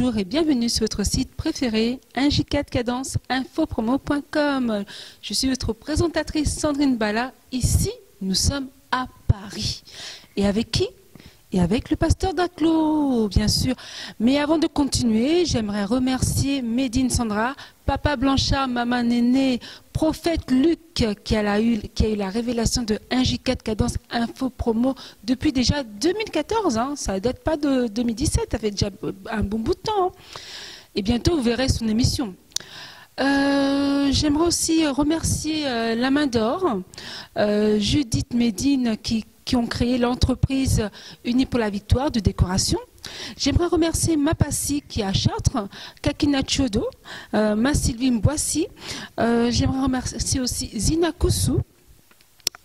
bonjour et bienvenue sur votre site préféré, 1J4 Cadence infopromo.com. Je suis votre présentatrice Sandrine Bala. Ici, nous sommes à Paris. Et avec qui? Et avec le pasteur Daclo, bien sûr. Mais avant de continuer, j'aimerais remercier Médine Sandra, Papa Blanchard, Maman Néné, Prophète Luc, qui a eu la révélation de 1J4 Cadence Info Promo depuis déjà 2014. Hein. Ça ne date pas de 2017, ça fait déjà un bon bout de temps. Hein. Et bientôt, vous verrez son émission. J'aimerais aussi remercier La Main d'Or, Judith Médine, qui ont créé l'entreprise Unis pour la Victoire de décoration. J'aimerais remercier Mapassi qui est à Chartres, Kakina Chodo, Ma Sylvie Mboissi. J'aimerais remercier aussi Zina Koussou,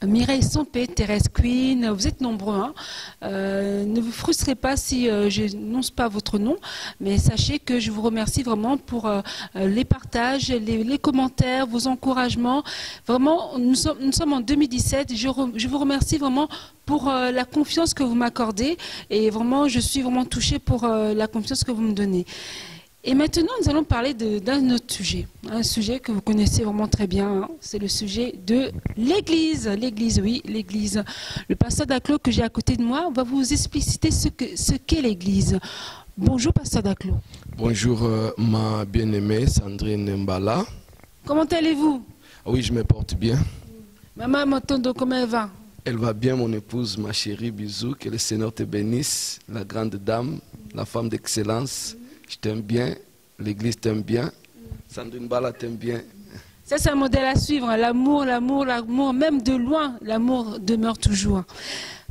Mireille Sompé, Thérèse Queen, vous êtes nombreux. Hein. Ne vous frustrez pas si je n'annonce pas votre nom, mais sachez que je vous remercie vraiment pour les partages, les commentaires, vos encouragements. Vraiment, nous sommes en 2017. Je vous remercie vraiment pour la confiance que vous m'accordez et vraiment, je suis vraiment touchée pour la confiance que vous me donnez. Et maintenant, nous allons parler d'un autre sujet, un sujet que vous connaissez vraiment très bien, hein. C'est le sujet de l'Église. L'Église, oui, l'Église. Le pasteur Daclo que j'ai à côté de moi va vous expliciter ce qu'est l'Église. Bonjour, pasteur Daclo. Bonjour, ma bien-aimée Sandrine Mbala. Comment allez-vous? Oui, je me porte bien. Maman Motondo, comment elle va? Elle va bien, mon épouse, ma chérie, bisous. Que le Seigneur te bénisse, la grande dame, la femme d'excellence. Je t'aime bien, l'Église t'aime bien, Sandrine Bala t'aime bien. Ça, c'est un modèle à suivre. L'amour, l'amour, l'amour, même de loin, l'amour demeure toujours.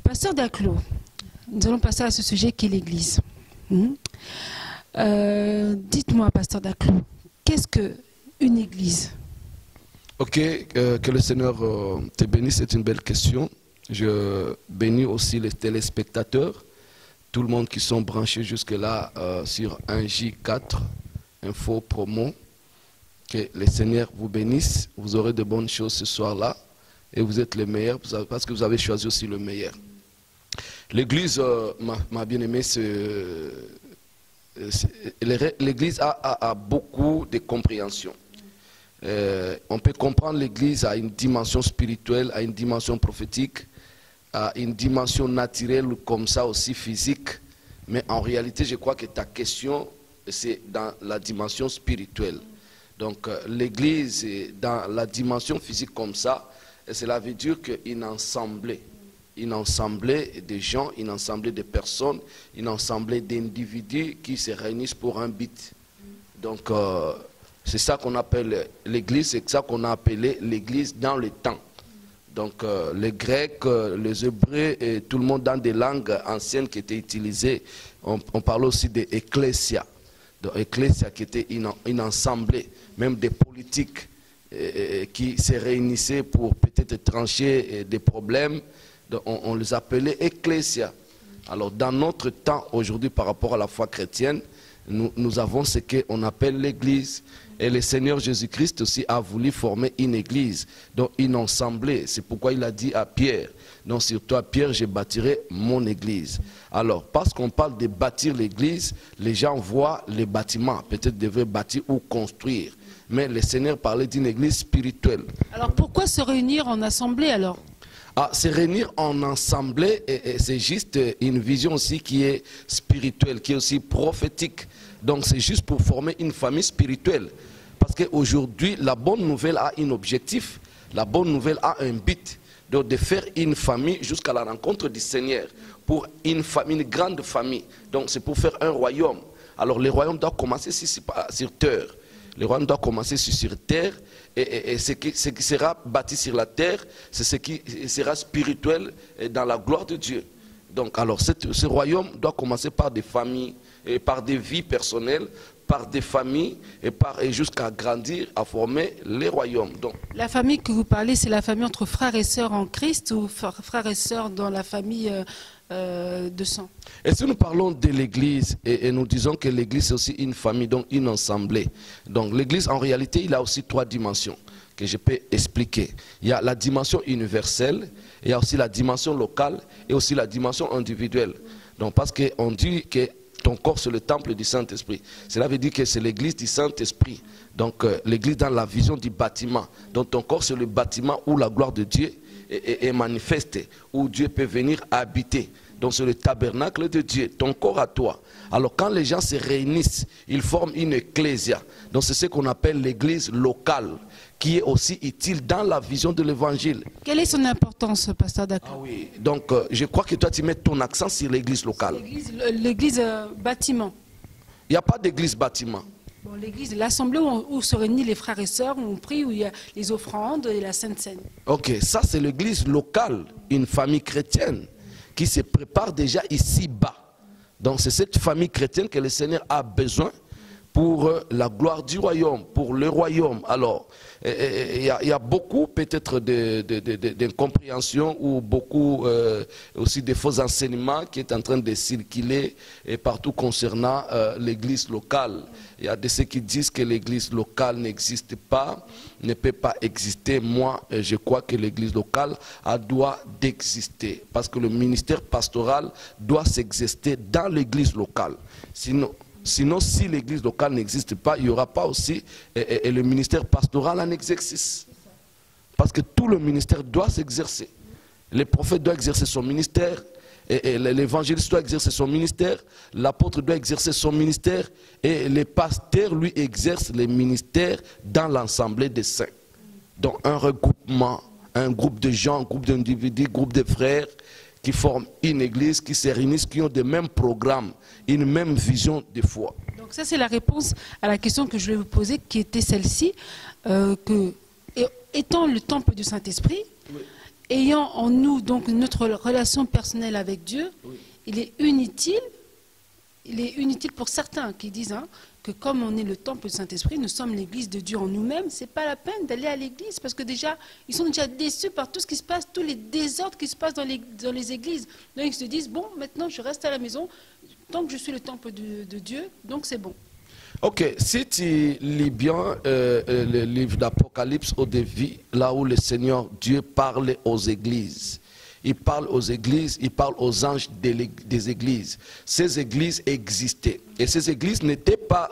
Pasteur Daclo, nous allons passer à ce sujet qui est l'Église. Dites-moi, pasteur Daclo, qu'est-ce qu'une Église? Ok, que le Seigneur te bénisse, c'est une belle question. Je bénis aussi les téléspectateurs. Tout le monde qui sont branchés jusque-là sur 1J4 Info Promo. Que le Seigneur vous bénisse. Vous aurez de bonnes choses ce soir-là. Et vous êtes les meilleurs parce que vous avez choisi aussi le meilleur. L'Église, ma bien-aimée, l'Église a beaucoup de compréhension. On peut comprendre l'Église à une dimension spirituelle, à une dimension prophétique, à une dimension naturelle comme ça aussi physique, mais en réalité je crois que ta question c'est dans la dimension spirituelle. Donc l'Église est dans la dimension physique comme ça, et cela veut dire qu'une assemblée de gens, une assemblée de personnes, une assemblée d'individus qui se réunissent pour un but. Donc c'est ça qu'on appelle l'Église, c'est ça qu'on a appelé l'Église dans le temps. Donc les Grecs, les Hébreux et tout le monde dans des langues anciennes qui étaient utilisées, on parle aussi d'Ecclésia. Donc Ecclésia qui était une assemblée, même des politiques qui se réunissaient pour peut-être trancher des problèmes. Donc, on les appelait Ecclésia. Alors dans notre temps aujourd'hui par rapport à la foi chrétienne, nous avons ce qu'on appelle l'Église. Et le Seigneur Jésus-Christ aussi a voulu former une église, donc une assemblée. C'est pourquoi il a dit à Pierre, donc sur toi Pierre, je bâtirai mon église. Alors, parce qu'on parle de bâtir l'église, les gens voient les bâtiments, peut-être devaient bâtir ou construire. Mais le Seigneur parlait d'une église spirituelle. Alors pourquoi se réunir en assemblée alors? Se réunir en assemblée, c'est juste une vision aussi qui est spirituelle, qui est aussi prophétique. Donc c'est juste pour former une famille spirituelle. Parce qu'aujourd'hui, la bonne nouvelle a un objectif. La bonne nouvelle a un but. Donc de faire une famille jusqu'à la rencontre du Seigneur. Pour une famille, une grande famille. Donc c'est pour faire un royaume. Alors le royaume doit commencer sur terre. Le royaume doit commencer sur terre. Et ce qui sera bâti sur la terre, c'est ce qui sera spirituel dans la gloire de Dieu. Donc alors ce royaume doit commencer par des familles, et par des vies personnelles, par des familles, et jusqu'à grandir, à former les royaumes. Donc, la famille que vous parlez, c'est la famille entre frères et sœurs en Christ ou frères et sœurs dans la famille de sang? Et si nous parlons de l'Église, et nous disons que l'Église c'est aussi une famille, donc une assemblée. Donc l'Église en réalité, il a aussi trois dimensions que je peux expliquer. Il y a la dimension universelle, il y a aussi la dimension locale et aussi la dimension individuelle. Donc parce qu'on dit que ton corps c'est le temple du Saint-Esprit. Cela veut dire que c'est l'église du Saint-Esprit. Donc l'église dans la vision du bâtiment. Donc ton corps c'est le bâtiment où la gloire de Dieu est manifestée, où Dieu peut venir habiter. Donc c'est le tabernacle de Dieu, ton corps à toi. Alors quand les gens se réunissent, ils forment une ecclésia. Donc c'est ce qu'on appelle l'église locale, qui est aussi utile dans la vision de l'évangile. Quelle est son importance, pasteur Daka? Ah oui, donc je crois que toi tu mets ton accent sur l'église locale. L'église bâtiment. Il n'y a pas d'église bâtiment. Bon, l'église, l'assemblée où se réunissent les frères et sœurs, où on prie, où il y a les offrandes et la Sainte Seine. Ok, ça c'est l'église locale, une famille chrétienne qui se prépare déjà ici-bas. Donc c'est cette famille chrétienne que le Seigneur a besoin pour la gloire du royaume, pour le royaume. Alors, il y a beaucoup peut-être d'incompréhension ou beaucoup aussi de faux enseignements qui est en train de circuler et partout concernant l'église locale. Il y a de ceux qui disent que l'église locale n'existe pas, ne peut pas exister. Moi, je crois que l'église locale doit d'exister parce que le ministère pastoral doit s'exercer dans l'église locale. Sinon, si l'église locale n'existe pas, il n'y aura pas aussi le ministère pastoral en exercice. Parce que tout le ministère doit s'exercer. Le prophète doit exercer son ministère, l'évangéliste doit exercer son ministère, l'apôtre doit exercer son ministère, et les pasteurs, lui, exercent les ministères dans l'assemblée des saints. Donc un regroupement, un groupe de gens, un groupe d'individus, un groupe de frères, qui forment une église, qui se réunissent, qui ont le même programme, une même vision de foi. Donc ça c'est la réponse à la question que je voulais vous poser, qui était celle-ci, étant le temple du Saint-Esprit, oui, ayant en nous donc notre relation personnelle avec Dieu, oui, il est inutile pour certains qui disent que comme on est le temple du Saint-Esprit, nous sommes l'église de Dieu en nous-mêmes, c'est pas la peine d'aller à l'église parce que déjà, ils sont déjà déçus par tout ce qui se passe, tous les désordres qui se passent dans les églises. Donc ils se disent, bon, maintenant je reste à la maison, tant que je suis le temple de Dieu, donc c'est bon. Ok, si tu lis bien le livre d'Apocalypse au début, là où le Seigneur Dieu parle aux églises, il parle aux églises, il parle aux anges des églises. Ces églises existaient. Et ces églises n'étaient pas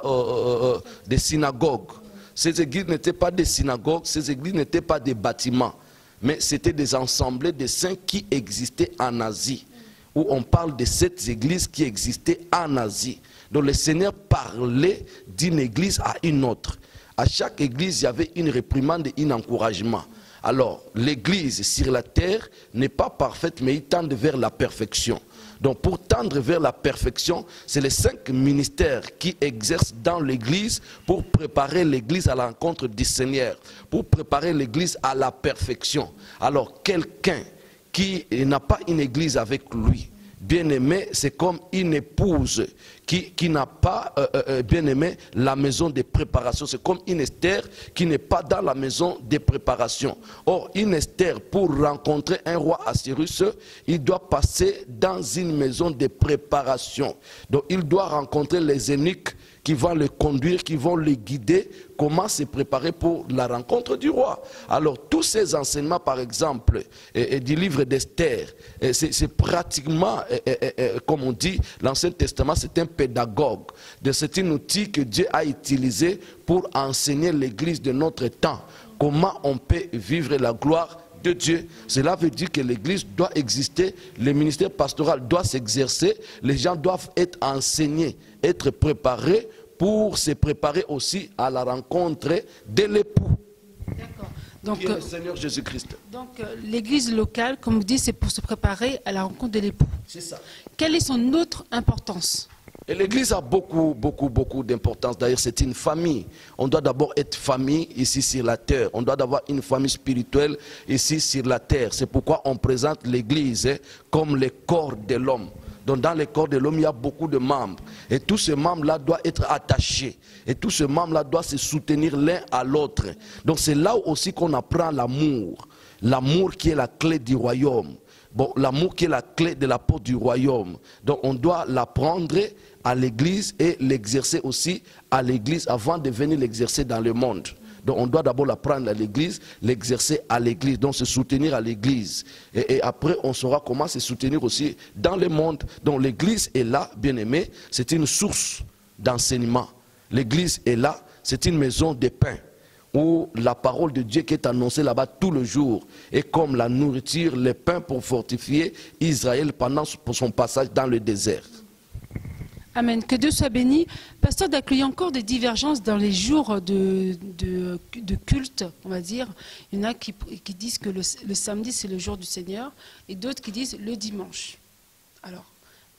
des synagogues. Ces églises n'étaient pas des synagogues, ces églises n'étaient pas des bâtiments. Mais c'était des assemblées de saints qui existaient en Asie. Où on parle de cette église qui existait en Asie. Donc le Seigneur parlait d'une église à une autre. À chaque église, il y avait une réprimande et un encouragement. Alors, l'église sur la terre n'est pas parfaite, mais il tend vers la perfection. Donc, pour tendre vers la perfection, c'est les 5 ministères qui exercent dans l'église pour préparer l'église à la rencontre du Seigneur, pour préparer l'église à la perfection. Alors, quelqu'un qui n'a pas une église avec lui, bien-aimé, c'est comme une épouse qui n'a pas, bien-aimé, la maison de préparation. C'est comme une Esther qui n'est pas dans la maison de préparation. Or, une Esther, pour rencontrer un roi Assyrus, il doit passer dans une maison de préparation. Donc, il doit rencontrer les eunuques qui vont le conduire, qui vont le guider, comment se préparer pour la rencontre du roi. Alors tous ces enseignements, par exemple, du livre d'Esther, c'est pratiquement, comme on dit, l'Ancien Testament, c'est un pédagogue. C'est un outil que Dieu a utilisé pour enseigner l'Église de notre temps, comment on peut vivre la gloire de Dieu. Cela veut dire que l'église doit exister, le ministère pastoral doit s'exercer, les gens doivent être enseignés, être préparés pour se préparer aussi à la rencontre de l'époux. D'accord. Donc, qui est le Seigneur Jésus-Christ. Donc l'église locale, comme vous dites, c'est pour se préparer à la rencontre de l'époux. C'est ça. Quelle est son autre importance? Et l'église a beaucoup d'importance. D'ailleurs, c'est une famille. On doit d'abord être famille ici sur la terre. On doit avoir une famille spirituelle ici sur la terre. C'est pourquoi on présente l'église comme le corps de l'homme. Donc dans le corps de l'homme, il y a beaucoup de membres. Et tous ces membres-là doivent être attachés. Et tous ces membres-là doivent se soutenir l'un à l'autre. Donc c'est là aussi qu'on apprend l'amour. L'amour qui est la clé du royaume. Bon, l'amour qui est la clé de la porte du royaume. Donc on doit l'apprendre à l'église et l'exercer aussi à l'église avant de venir l'exercer dans le monde. Donc on doit d'abord l'apprendre à l'église, l'exercer à l'église, donc se soutenir à l'église. Et après on saura comment se soutenir aussi dans le monde. Donc l'église est là, bien aimé, c'est une source d'enseignement. L'église est là, c'est une maison de pain, où la parole de Dieu qui est annoncée là-bas tout le jour est comme la nourriture, le pain pour fortifier Israël pendant son passage dans le désert. Amen. Que Dieu soit béni. Pasteur Daclo, il y a encore des divergences dans les jours de culte, on va dire. Il y en a qui disent que le samedi, c'est le jour du Seigneur, et d'autres qui disent le dimanche. Alors,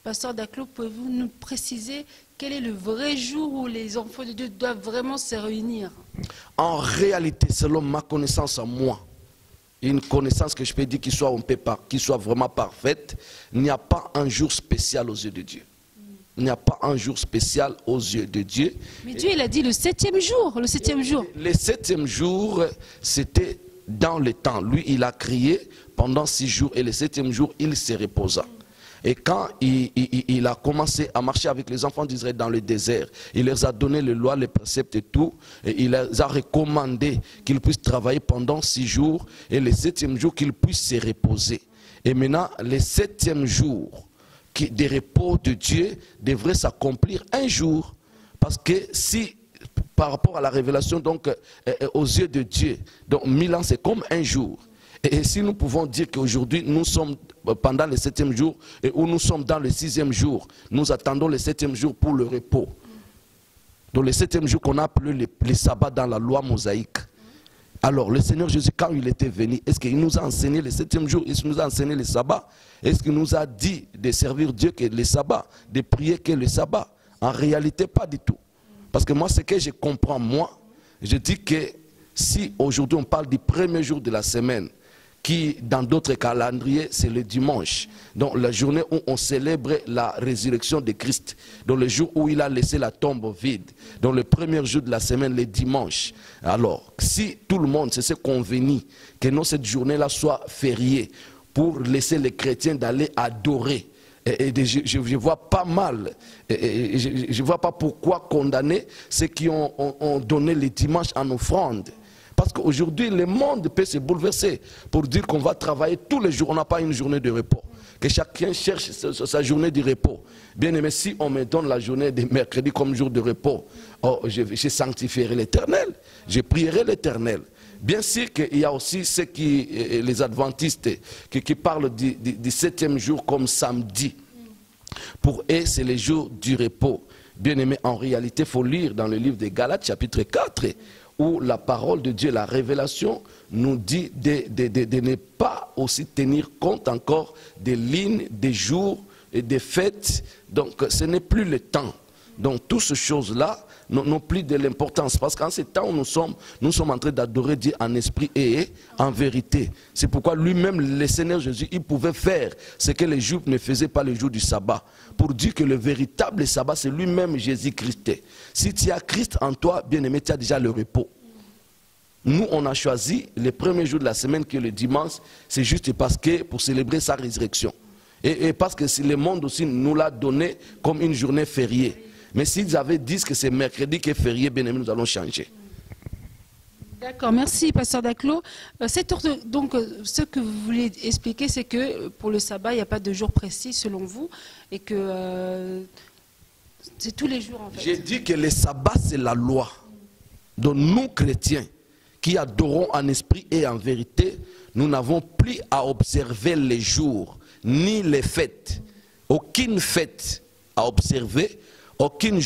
Pasteur Daclo, pouvez-vous nous préciser quel est le vrai jour où les enfants de Dieu doivent vraiment se réunir? En réalité, selon ma connaissance à moi, une connaissance que je peux dire qui soit vraiment parfaite, il n'y a pas un jour spécial aux yeux de Dieu. Il n'y a pas un jour spécial aux yeux de Dieu. Mais Dieu, il a dit le 7e jour. Le 7e jour. Le 7e jour, c'était dans le temps. Lui, il a crié pendant 6 jours et le 7e jour, il se reposa. Et quand il a commencé à marcher avec les enfants d'Israël dans le désert, il leur a donné les lois, les préceptes et tout, et il leur a recommandé qu'ils puissent travailler pendant 6 jours et le 7e jour qu'ils puissent se reposer. Et maintenant, le 7e jour des repos de Dieu devrait s'accomplir un jour. Parce que si, par rapport à la révélation, donc, aux yeux de Dieu, donc 1000 ans c'est comme un jour. Et si nous pouvons dire qu'aujourd'hui nous sommes pendant le 7e jour et où nous sommes dans le 6e jour, nous attendons le 7e jour pour le repos. Donc le 7e jour qu'on a appelé le sabbat dans la loi mosaïque. Alors le Seigneur Jésus, quand il était venu, est-ce qu'il nous a enseigné le 7e jour? Est-ce qu'il nous a enseigné le sabbat? Est-ce qu'il nous a dit de servir Dieu que le sabbat, de prier que le sabbat? En réalité, pas du tout. Parce que moi, ce que je comprends, moi, je dis que si aujourd'hui on parle du premier jour de la semaine, qui dans d'autres calendriers c'est le dimanche, donc la journée où on célèbre la résurrection de Christ, donc le jour où il a laissé la tombe vide, donc le premier jour de la semaine, le dimanche. Alors si tout le monde se convenu que non, cette journée là soit fériée pour laisser les chrétiens d'aller adorer, et je vois pas mal, je vois pas pourquoi condamner ceux qui ont donné le dimanche en offrande. Parce qu'aujourd'hui, le monde peut se bouleverser pour dire qu'on va travailler tous les jours. On n'a pas une journée de repos. Que chacun cherche sa journée de repos. Bien aimé, si on me donne la journée de mercredi comme jour de repos, oh, je sanctifierai l'Éternel. Je prierai l'Éternel. Bien sûr qu'il y a aussi ceux les adventistes qui parlent du 7e jour comme samedi. Pour eux, c'est le jour du repos. Bien aimé, en réalité, il faut lire dans le livre de Galates, chapitre 4, où la parole de Dieu, la révélation, nous dit de ne pas aussi tenir compte encore des lignes, des jours et des fêtes. Donc ce n'est plus le temps. Donc toutes ces choses-là n'ont plus de l'importance. Parce qu'en ce temps où nous sommes en train d'adorer Dieu en esprit et en vérité. C'est pourquoi lui-même, le Seigneur Jésus, il pouvait faire ce que les Juifs ne faisaient pas le jour du sabbat. Pour dire que le véritable sabbat, c'est lui-même Jésus-Christ. Si tu as Christ en toi, bien-aimé, tu as déjà le repos. Nous, on a choisi le premier jour de la semaine qui est le dimanche, c'est juste parce que pour célébrer sa résurrection. Et parce que le monde aussi nous l'a donné comme une journée fériée. Mais s'ils avaient dit que c'est mercredi qui est férié, bien aimé, nous allons changer. D'accord, merci Pasteur Daclo. Donc ce que vous voulez expliquer, c'est que pour le sabbat, il n'y a pas de jour précis selon vous, et que c'est tous les jours en fait. J'ai dit que le sabbat c'est la loi. Donc nous chrétiens, qui adorons en esprit et en vérité, nous n'avons plus à observer les jours, ni les fêtes. Aucune fête à observer, aucun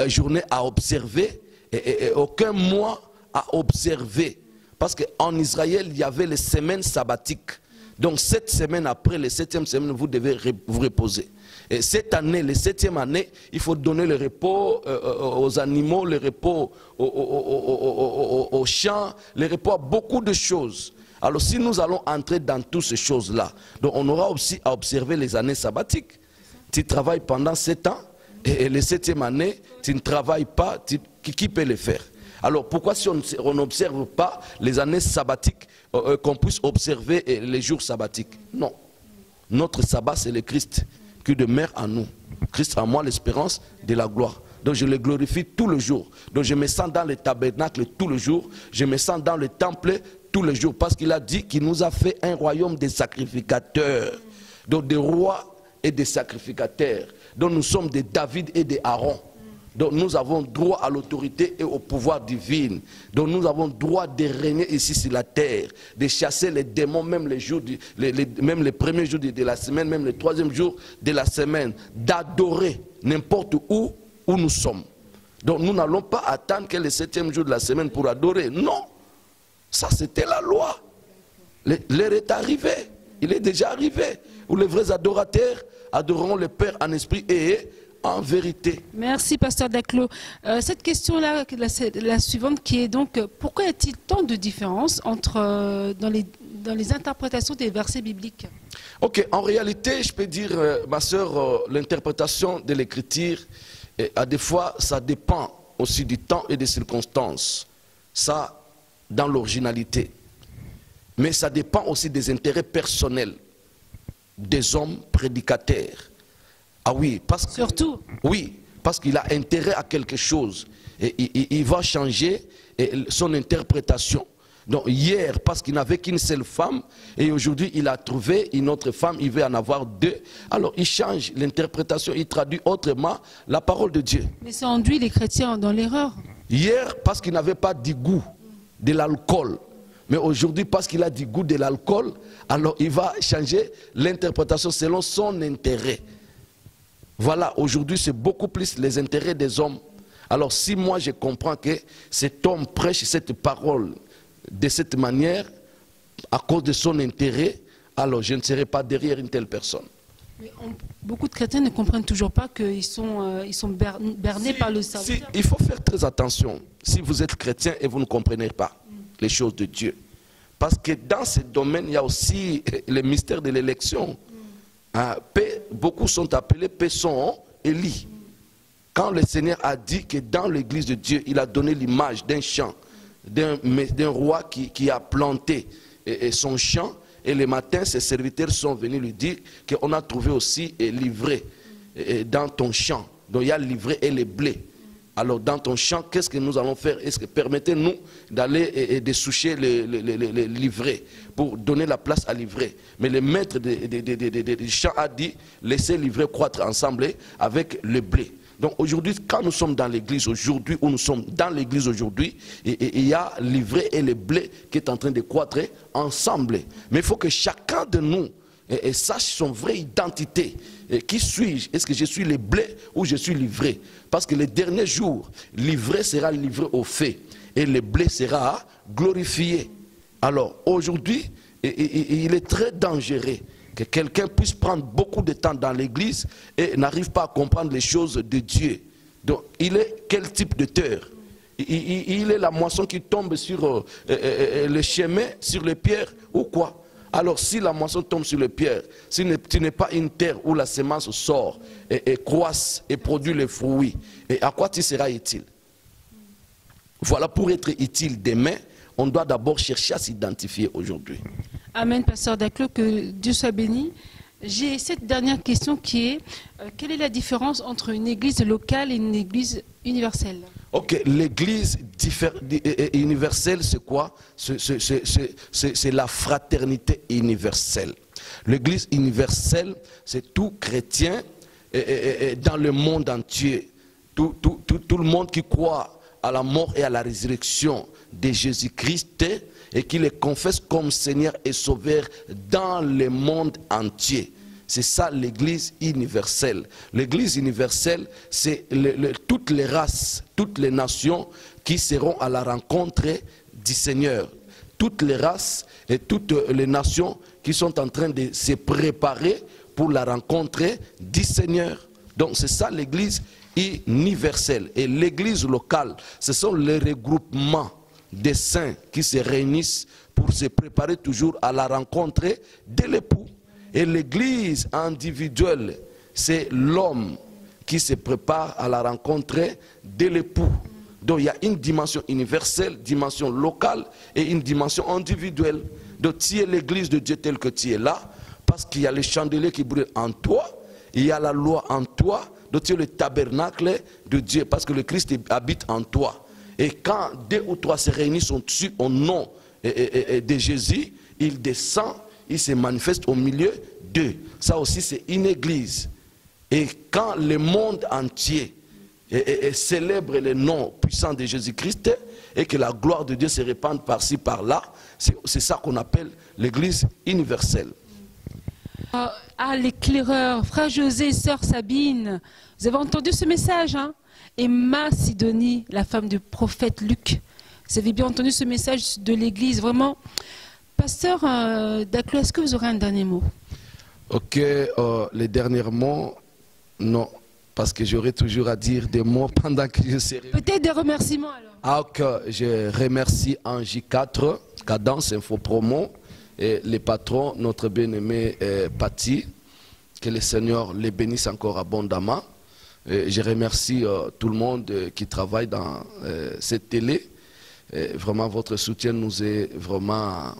journée à observer, et aucun mois à observer. Parce qu'en Israël, il y avait les semaines sabbatiques. Donc 7 semaines après, les 7e semaine, vous devez vous reposer. Et cette année, les 7e année, il faut donner le repos aux animaux, le repos aux champs, le repos à beaucoup de choses. Alors si nous allons entrer dans toutes ces choses-là, donc on aura aussi à observer les années sabbatiques. Tu travailles pendant 7 ans, et les 7e année, tu ne travailles pas, qui peut le faire? Alors pourquoi si on n'observe pas les années sabbatiques, qu'on puisse observer les jours sabbatiques? Non. Notre sabbat, c'est le Christ qui demeure en nous. Christ en moi, l'espérance de la gloire. Donc je le glorifie tout le jour. Donc je me sens dans le tabernacle tout le jour. Je me sens dans le temple tout le jour. Parce qu'il a dit qu'il nous a fait un royaume des sacrificateurs. Donc des rois et des sacrificateurs. Donc nous sommes des David et des Aaron. Donc nous avons droit à l'autorité et au pouvoir divin. Donc nous avons droit de régner ici sur la terre, de chasser les démons même les jours, même les premiers jours de la semaine, même le troisième jour de la semaine, d'adorer n'importe où nous sommes. Donc nous n'allons pas attendre que le septième jour de la semaine pour adorer. Non, ça c'était la loi. L'heure est arrivée, il est déjà arrivé, où les vrais adorateurs adoreront le Père en esprit et en vérité. Merci, pasteur Daclos. Cette question-là, la suivante, qui est donc, pourquoi y a-t-il tant de différences entre, dans les interprétations des versets bibliques? Ok, en réalité, je peux dire, ma soeur, l'interprétation de l'écriture, à des fois, ça dépend aussi du temps et des circonstances. Ça, dans l'originalité. Mais ça dépend aussi des intérêts personnels des hommes prédicateurs. Ah oui, parce que, surtout. Oui, parce qu'il a intérêt à quelque chose. Et il va changer son interprétation. Donc hier, parce qu'il n'avait qu'une seule femme, et aujourd'hui il a trouvé une autre femme, il veut en avoir deux. Alors il change l'interprétation, il traduit autrement la parole de Dieu. Mais ça enduit les chrétiens dans l'erreur. Hier, parce qu'il n'avait pas du goût de l'alcool. Mais aujourd'hui, parce qu'il a du goût de l'alcool, alors il va changer l'interprétation selon son intérêt. Voilà, aujourd'hui, c'est beaucoup plus les intérêts des hommes. Alors, si moi, je comprends que cet homme prêche cette parole de cette manière, à cause de son intérêt, alors je ne serai pas derrière une telle personne. Mais beaucoup de chrétiens ne comprennent toujours pas qu'ils sont bernés par le serviteur. Il faut faire très attention si vous êtes chrétien et vous ne comprenez pas les choses de Dieu. Parce que dans ce domaine, il y a aussi le mystère de l'élection. Beaucoup sont appelés, peu sont élus. Quand le Seigneur a dit que dans l'église de Dieu, il a donné l'image d'un champ, d'un roi qui a planté son champ, et le matin, ses serviteurs sont venus lui dire qu'on a trouvé aussi l'ivraie dans ton champ. Donc il y a l'ivraie et le blé. Alors dans ton champ, qu'est-ce que nous allons faire? Est-ce que permettez-nous d'aller et de soucher l'ivraie pour donner la place à l'ivraie? Mais le maître du champ a dit, laissez l'ivraie croître ensemble avec le blé. Donc aujourd'hui, quand nous sommes dans l'église aujourd'hui, où nous sommes dans l'église aujourd'hui, il y a l'ivraie et le blé qui est en train de croître ensemble. Mais il faut que chacun de nous sache son vraie identité. Qui suis-je? Est-ce que je suis le blé ou je suis l'ivraie? Parce que les derniers jours, l'ivraie sera livrée au feu et le blé sera glorifié. Alors aujourd'hui, il est très dangereux que quelqu'un puisse prendre beaucoup de temps dans l'église et n'arrive pas à comprendre les choses de Dieu. Donc il est quel type de terre? Il est la moisson qui tombe sur le chemin, sur les pierres ou quoi? Alors si la moisson tombe sur les pierres, si tu n'es pas une terre où la semence sort et croisse et produit les fruits, et à quoi tu seras utile? Voilà, pour être utile demain, on doit d'abord chercher à s'identifier aujourd'hui. Amen, pasteur Daclos, que Dieu soit béni. J'ai cette dernière question qui est, quelle est la différence entre une église locale et une église universelle? Ok, l'église universelle, c'est quoi? C'est la fraternité universelle. L'église universelle, c'est tout chrétien dans le monde entier. Tout le monde qui croit à la mort et à la résurrection de Jésus-Christ et qui le confesse comme Seigneur et Sauveur dans le monde entier. C'est ça l'église universelle. L'église universelle, c'est toutes les races, toutes les nations qui seront à la rencontre du Seigneur. Toutes les races et toutes les nations qui sont en train de se préparer pour la rencontre du Seigneur. Donc c'est ça l'église universelle. Et l'église locale, ce sont les regroupements des saints qui se réunissent pour se préparer toujours à la rencontre de l'époux. Et l'église individuelle, c'est l'homme qui se prépare à la rencontre de l'époux. Donc il y a une dimension universelle, dimension locale et une dimension individuelle. Donc tu es l'église de Dieu telle que tu es là, parce qu'il y a les chandeliers qui brûlent en toi, il y a la loi en toi, Donc tu es le tabernacle de Dieu parce que le Christ habite en toi. Et quand 2 ou 3 se réunissent au nom de Jésus, il descend, il se manifeste au milieu d'eux. Ça aussi c'est une église. Et quand le monde entier célèbre le nom puissant de Jésus-Christ et que la gloire de Dieu se répande par-ci, par-là, c'est ça qu'on appelle l'église universelle. Ah, l'éclaireur, frère José, sœur Sabine, vous avez entendu ce message, hein? Et Ma Sidonie, la femme du prophète Luc, vous avez bien entendu ce message de l'église, vraiment. Pasteur Daclo, est-ce que vous aurez un dernier mot? Ok, les derniers mots, non, parce que j'aurai toujours à dire des mots pendant que je serai... Peut-être des remerciements alors. Ah, ok, je remercie J4, Cadence Info Promo, et les patrons, notre bien-aimé Patti, que le Seigneur les bénisse encore abondamment. Et je remercie tout le monde qui travaille dans cette télé. Et vraiment, votre soutien nous est vraiment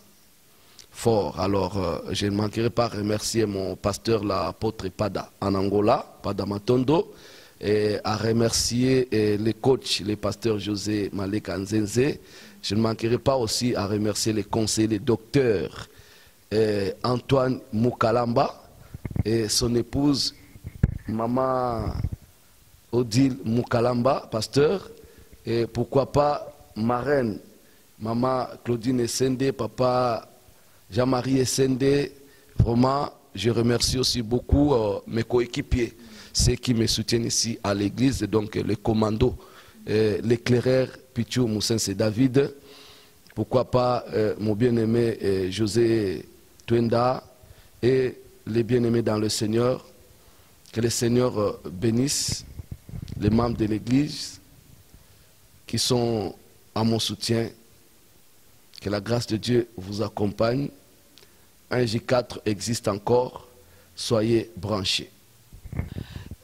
fort. Alors, je ne manquerai pas de remercier mon pasteur, l'apôtre Pada, en Angola, Pada Matondo, et à remercier les coachs, les pasteurs José Malek Nzenze. Je ne manquerai pas aussi à remercier les conseillers, les docteurs Antoine Moukalamba et son épouse, Maman Odile Moukalamba, pasteur, et pourquoi pas marraine, Maman Claudine Essende, Papa Jean-Marie Essende. Vraiment, je remercie aussi beaucoup mes coéquipiers, ceux qui me soutiennent ici à l'église, donc les commandos, l'éclaireur Pichou Moussense David, pourquoi pas mon bien-aimé José Twenda et les bien-aimés dans le Seigneur. Que le Seigneur bénisse les membres de l'église qui sont à mon soutien. Que la grâce de Dieu vous accompagne. J4 existe encore. Soyez branchés.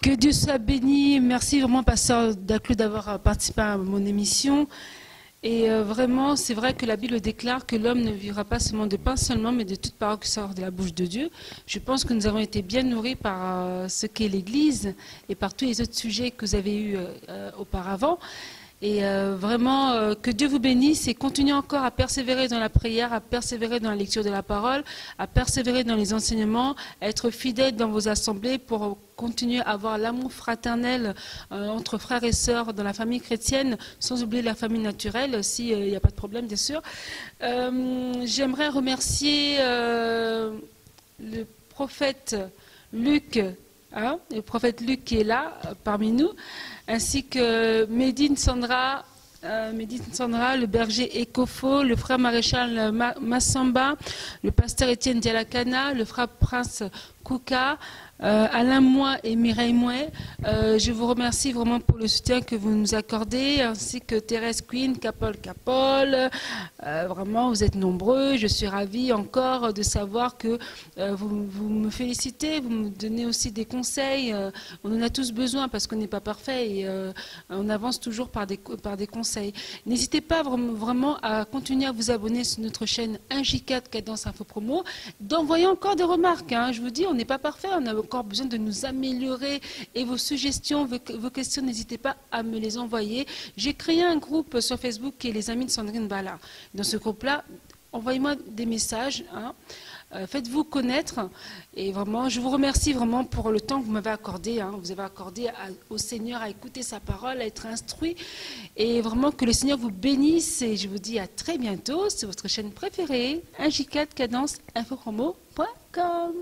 Que Dieu soit béni. Merci vraiment, pasteur Daclo, d'avoir participé à mon émission. Et vraiment, c'est vrai que la Bible déclare que l'homme ne vivra pas seulement de pain seulement, mais de toute parole qui sort de la bouche de Dieu. Je pense que nous avons été bien nourris par ce qu'est l'Église et par tous les autres sujets que vous avez eus auparavant. Et vraiment, que Dieu vous bénisse et continuez encore à persévérer dans la prière, à persévérer dans la lecture de la parole, à persévérer dans les enseignements, à être fidèle dans vos assemblées pour continuer à avoir l'amour fraternel entre frères et sœurs dans la famille chrétienne, sans oublier la famille naturelle, s'il n'y a pas de problème, bien sûr. J'aimerais remercier le prophète Luc, le prophète Luc qui est là parmi nous, ainsi que Médine Sandra, le berger Ekofo, le frère maréchal Massamba, le pasteur Étienne Dialakana, le frère Prince Kouka, Alain Moi et Mireille Mouet. Je vous remercie vraiment pour le soutien que vous nous accordez, ainsi que Thérèse Queen, Capol. Vraiment, vous êtes nombreux. Je suis ravie encore de savoir que vous me félicitez, vous me donnez aussi des conseils. On en a tous besoin parce qu'on n'est pas parfait et on avance toujours par des conseils. N'hésitez pas vraiment à continuer à vous abonner sur notre chaîne J4 Cadence Info Promo, d'envoyer encore des remarques. Hein. Je vous dis, on n'est pas parfait, on a encore besoin de nous améliorer et vos suggestions, vos questions, n'hésitez pas à me les envoyer. J'ai créé un groupe sur Facebook qui est les Amis de Sandrine Bala. Dans ce groupe-là, envoyez-moi des messages, hein. Faites-vous connaître et vraiment, je vous remercie vraiment pour le temps que vous m'avez accordé. Hein. Vous avez accordé au Seigneur à écouter sa parole, à être instruit et vraiment que le Seigneur vous bénisse et je vous dis à très bientôt sur votre chaîne préférée, J4 Cadence Info Promo.com.